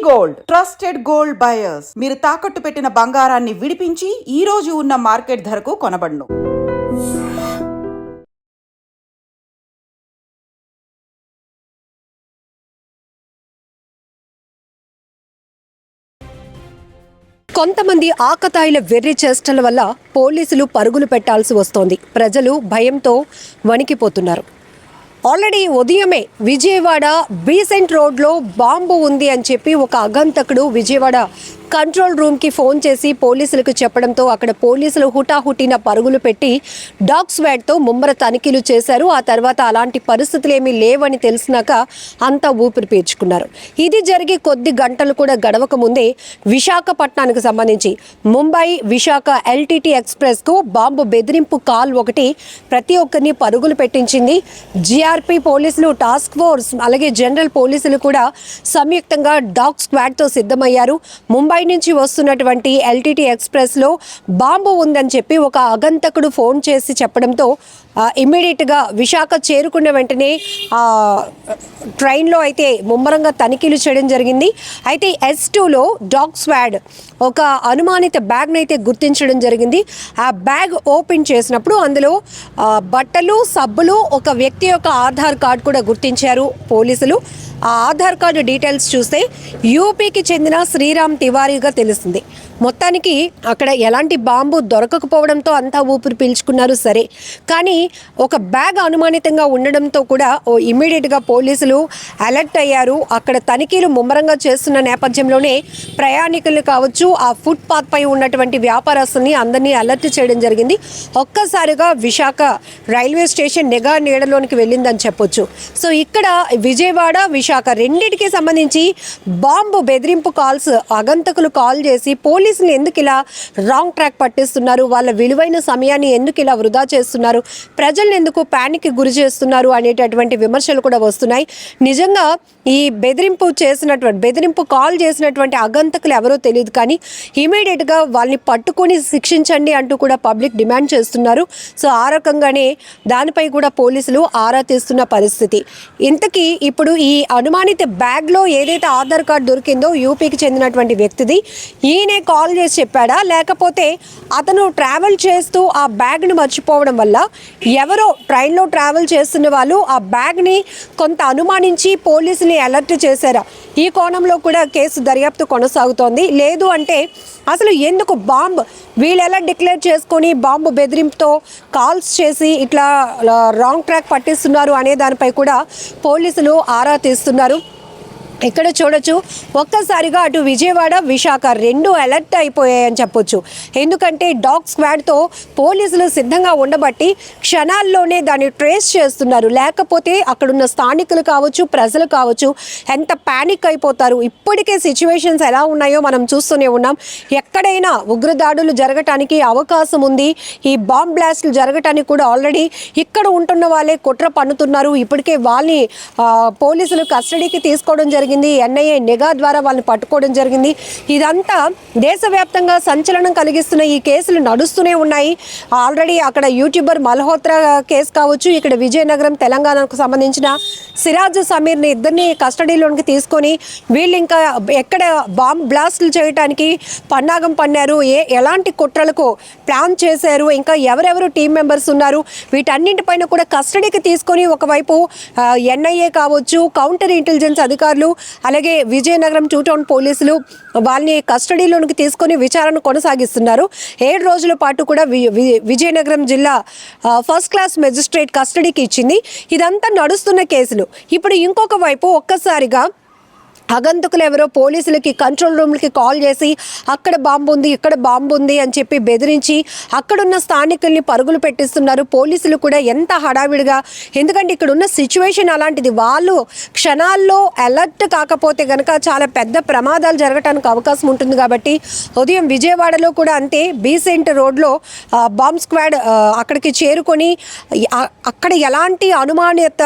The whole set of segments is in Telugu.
గోల్డ్ ట్రస్టెడ్ గోల్డ్ బయర్స్ మీరు తాకట్టు పెట్టిన బంగారాన్ని విడిపించి ఈ రోజు ఉన్న మార్కెట్ ధరకు కొనబడును. కొంతమంది ఆకతాయిల వెర్రి చేష్టల వల్ల పోలీసులు పరుగులు పెట్టాల్సి వస్తోంది. ప్రజలు భయంతో వణికిపోతున్నారు. ఆల్రెడీ ఉదయమే విజయవాడ బీసెంట్ రోడ్లో బాంబు ఉంది అని చెప్పి ఒక అగంతకుడు విజయవాడ కంట్రోల్ రూమ్కి ఫోన్ చేసి పోలీసులకు చెప్పడంతో అక్కడ పోలీసులు హుటాహుటిన పరుగులు పెట్టి డాగ్ స్క్వాడ్తో ముమ్మర తనిఖీలు చేశారు. ఆ తర్వాత అలాంటి పరిస్థితులు ఏమీ లేవని తెలిసినాక అంతా ఊపిరి పీల్చుకున్నారు. ఇది జరిగి కొద్ది గంటలు కూడా గడవక ముందే విశాఖపట్నానికి సంబంధించి ముంబై విశాఖ ఎల్టీటీ ఎక్స్ప్రెస్కు బాంబు బెదిరింపు కాల్ ఒకటి ప్రతి ఒక్కరిని పరుగులు పెట్టించింది. జీఆర్పీ పోలీసులు, టాస్క్ ఫోర్స్, అలాగే జనరల్ పోలీసులు కూడా సంయుక్తంగా డాగ్ స్క్వాడ్తో సిద్ధమయ్యారు. ముంబై నుంచి వస్తున్నటువంటి ఎల్టీటీ ఎక్స్ప్రెస్లో బాంబు ఉందని చెప్పి ఒక అగంతకుడు ఫోన్ చేసి చెప్పడంతో ఇమ్మీడియట్గా విశాఖ చేరుకున్న వెంటనే ట్రైన్లో అయితే ముమ్మరంగా తనిఖీలు చేయడం జరిగింది. అయితే S2లో డాగ్ స్క్వాడ్ ఒక అనుమానిత బ్యాగ్ని అయితే గుర్తించడం జరిగింది. ఆ బ్యాగ్ ఓపెన్ చేసినప్పుడు అందులో బట్టలు, సబ్బులు, ఒక వ్యక్తి యొక్క ఆధార్ కార్డు కూడా గుర్తించారు పోలీసులు. ఆ ఆధార్ కార్డు డీటెయిల్స్ చూస్తే యూపీకి చెందిన శ్రీరామ్ తివారీగా తెలుస్తుంది. మొత్తానికి అక్కడ ఎలాంటి బాంబు దొరకకపోవడంతో అంతా ఊపిరి పీల్చుకున్నారు. సరే, కానీ ఒక బ్యాగ్ అనుమానితంగా ఉండడంతో కూడా ఇమ్మీడియట్గా పోలీసులు అలర్ట్ అయ్యారు. అక్కడ తనిఖీలు ముమ్మరంగా చేస్తున్న నేపథ్యంలోనే ప్రయాణికులు కావచ్చు, ఆ ఫుట్పాత్ పై ఉన్నటువంటి వ్యాపారస్తుల్ని అందరినీ అలర్ట్ చేయడం జరిగింది. ఒక్కసారిగా విశాఖ రైల్వే స్టేషన్ నిఘా నీడలోనికి వెళ్ళిందని చెప్పొచ్చు. సో ఇక్కడ విజయవాడ, విశాఖ రెండింటికి సంబంధించి బాంబు బెదిరింపు కాల్స్ అగంతకులు కాల్ చేసి పోలీసులు ఎందుకు ఇలా రాంగ్ ట్రాక్ పట్టిస్తున్నారు, వాళ్ళ విలువైన సమయాన్ని ఎందుకు ఇలా వృధా చేస్తున్నారు, ప్రజలను ఎందుకు ప్యానిక్ గురి చేస్తున్నారు అనేటటువంటి విమర్శలు కూడా వస్తున్నాయి. నిజంగా ఈ బెదిరింపు కాల్ చేసినటువంటి అగంతకులు ఎవరో తెలియదు, కానీ ఇమీడియట్గా వాళ్ళని పట్టుకొని శిక్షించండి అంటూ కూడా పబ్లిక్ డిమాండ్ చేస్తున్నారు. సో ఆ రకంగానే దానిపై కూడా పోలీసులు ఆరా తీస్తున్న పరిస్థితి. ఇంతకీ ఇప్పుడు ఈ అనుమానిత బ్యాగ్లో ఏదైతే ఆధార్ కార్డు దొరికిందో యూపీకి చెందినటువంటి వ్యక్తిది, ఈయనే కాల్ చేసి చెప్పాడా, లేకపోతే అతను ట్రావెల్ చేస్తూ ఆ బ్యాగ్ని మర్చిపోవడం వల్ల ఎవరో ట్రైన్లో ట్రావెల్ చేస్తున్న వాళ్ళు ఆ బ్యాగ్ని కొంత అనుమానించి పోలీసుని అలర్ట్ చేశారా? ఈ కోణంలో కూడా కేసు దర్యాప్తు కొనసాగుతోంది. లేదు అంటే అసలు ఎందుకు వీళ్ళు ఎలా డిక్లేర్ చేసుకొని బాంబు బెదిరింపుతో కాల్స్ చేసి ఇట్లా రాంగ్ ట్రాక్ పట్టిస్తున్నారు అనే దానిపై కూడా పోలీసులు ఆరా తీస్తున్నారు. ఇక్కడ చూడొచ్చు, ఒక్కసారిగా అటు విజయవాడ, విశాఖ రెండు అలర్ట్ అయిపోయాయని చెప్పొచ్చు. ఎందుకంటే డాగ్ స్క్వాడ్తో పోలీసులు సిద్ధంగా ఉండబట్టి క్షణాల్లోనే దాన్ని ట్రేస్ చేస్తున్నారు. లేకపోతే అక్కడున్న స్థానికులు కావచ్చు, ప్రజలు కావచ్చు, ఎంత ప్యానిక్ అయిపోతారు. ఇప్పటికే సిచ్యువేషన్స్ ఎలా ఉన్నాయో మనం చూస్తూనే ఉన్నాం. ఎక్కడైనా ఉగ్రదాడులు జరగటానికి అవకాశం ఉంది. ఈ బాంబ్ బ్లాస్టులు జరగటానికి కూడా ఆల్రెడీ ఇక్కడ ఉంటున్న వాళ్ళే కుట్ర పన్నుతున్నారు. ఇప్పటికే వాళ్ళని పోలీసులు కస్టడీకి తీసుకోవడం జరిగింది. NIA నిఘా ద్వారా వాళ్ళని పట్టుకోవడం జరిగింది. ఇదంతా దేశవ్యాప్తంగా సంచలనం కలిగిస్తున్న ఈ కేసులు నడుస్తూనే ఉన్నాయి. ఆల్రెడీ అక్కడ యూట్యూబర్ మల్హోత్రా కేసు కావచ్చు, ఇక్కడ విజయనగరం తెలంగాణకు సంబంధించిన సిరాజ్ సమీర్ని ఇద్దరిని కస్టడీలోనికి తీసుకొని వీళ్ళు ఇంకా ఎక్కడ బాంబ్ బ్లాస్టులు చేయడానికి పన్నాగం పన్నారు, ఎలాంటి కుట్రలకు ప్లాన్ చేశారు, ఇంకా ఎవరెవరు టీం మెంబర్స్ ఉన్నారు, వీటన్నింటిపైన కూడా కస్టడీకి తీసుకొని ఒకవైపు NIA కావచ్చు, కౌంటర్ ఇంటెలిజెన్స్ అధికారులు, అలాగే విజయనగరం 2 టౌన్ పోలీసులు వాళ్ళని కస్టడీలోనికి తీసుకొని విచారణ కొనసాగిస్తున్నారు. 7 రోజుల పాటు కూడా విజయనగరం జిల్లా ఫస్ట్ క్లాస్ మెజిస్ట్రేట్ కస్టడీకి ఇచ్చింది. ఇదంతా నడుస్తున్న కేసులు. ఇప్పుడు ఇంకొక వైపు ఒక్కసారిగా అగంతకులు ఎవరో పోలీసులకి కంట్రోల్ రూమ్లకి కాల్ చేసి అక్కడ బాంబు ఉంది, ఇక్కడ బాంబు ఉంది అని చెప్పి బెదిరించి అక్కడున్న స్థానికుల్ని పరుగులు పెట్టిస్తున్నారు. పోలీసులు కూడా ఎంత హడావిడిగా, ఎందుకంటే ఇక్కడ ఉన్న సిచ్యువేషన్ అలాంటిది. వాళ్ళు క్షణాల్లో అలర్ట్ కాకపోతే కనుక చాలా పెద్ద ప్రమాదాలు జరగడానికి అవకాశం ఉంటుంది. కాబట్టి ఉదయం విజయవాడలో కూడా అంతే, బీసెంట్ రోడ్లో బాంబ్ స్క్వాడ్ అక్కడికి చేరుకొని అక్కడ ఎలాంటి అనుమానిత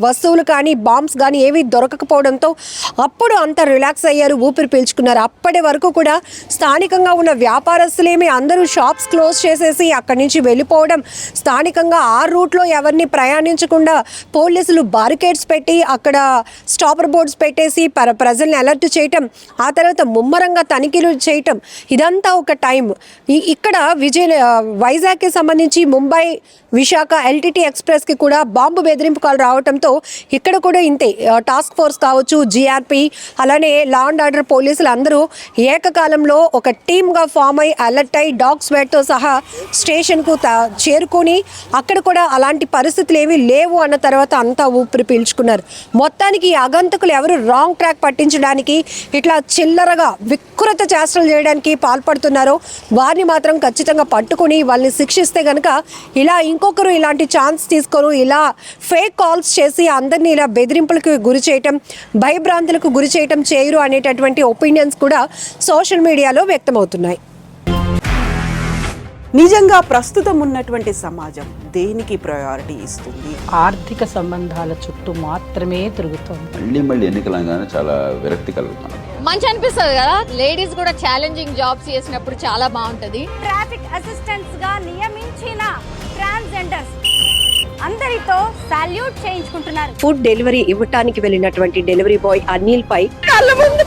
వస్తువులు కానీ బాంబ్స్ కానీ ఏవి దొరకకపోవడంతో అప్పుడు అంత రిలాక్స్ అయ్యారు, ఊపిరి పీల్చుకున్నారు. అప్పటి వరకు కూడా స్థానికంగా ఉన్న వ్యాపారస్తులేమి అందరూ షాప్స్ క్లోజ్ చేసేసి అక్కడి నుంచి వెళ్ళిపోవడం, స్థానికంగా ఆ రూట్లో ఎవరిని ప్రయాణించకుండా పోలీసులు బారికేడ్స్ పెట్టి అక్కడ స్టాపర్ బోర్డ్స్ పెట్టేసి ప్రజల్ని అలర్ట్ చేయటం, ఆ తర్వాత ముమ్మరంగా తనిఖీలు చేయటం, ఇదంతా ఒక టైం. ఇక్కడ వైజాగ్కి సంబంధించి ముంబై విశాఖ ఎల్టీటీ ఎక్స్ప్రెస్కి కూడా బాంబు బెదిరింపు కాల్ రావడంతో ఇక్కడ కూడా ఇంతే. టాస్క్ ఫోర్స్ కావచ్చు, జీఆర్పీ, అలానే లా అండ్ ఆర్డర్ పోలీసులు అందరూ ఏకకాలంలో ఒక టీమ్గా ఫామ్ అయి అలర్ట్ అయి డాగ్ స్క్వాడ్తో సహా స్టేషన్కు చేరుకొని అక్కడ కూడా అలాంటి పరిస్థితులు ఏమీ లేవు అన్న తర్వాత అంతా ఊపిరి పీల్చుకున్నారు. మొత్తానికి ఈ ఆగంతకులు ఎవరు రాంగ్ ట్రాక్ పట్టించడానికి, ఇట్లా చిల్లరగా వికృత చేష్టలు చేయడానికి పాల్పడుతున్నారో వారిని మాత్రం ఖచ్చితంగా పట్టుకుని వాళ్ళని శిక్షిస్తే కనుక ఇలా ఇంకొకరు ఇలాంటి ఛాన్స్ తీసుకొని ఇలా ఫేక్ కాల్స్ చేసి అందరినీ ఇలా బెదిరింపులకు గురి చేయటం, భయభ్రాంతులకు గురి చేయటం చేయరు అనేటటువంటి ఒపీనియన్స్ కూడా సోషల్ మీడియాలో వ్యక్తమవుతున్నాయి. నిజంగా ప్రస్తుతం ఉన్నటువంటి సమాజం దేనికి ప్రయారిటీ ఇస్తుంది? ఆర్థిక సంబంధాల చుట్టూ మాత్రమే తిరుగుతోంది. మళ్ళీ ఎన్నికలంగానే చాలా విరక్తి కలుగుతున్నాం. మంచి అనిపిస్తుంది కదా, లేడీస్ కూడా ఛాలెంజింగ్ జాబ్స్ చేసినప్పుడు చాలా బాగుంటది. ట్రాఫిక్ అసిస్టెంట్స్ గా నియమించిన ట్రాన్స్జెండర్స్ అందరితో సాల్యూట్ చేయించుకుంటున్నారు. ఫుడ్ డెలివరీ ఇవ్వటానికి వెళ్ళినటువంటి డెలివరీ బాయ్ అనిల్ పై కళ్ళ ముందు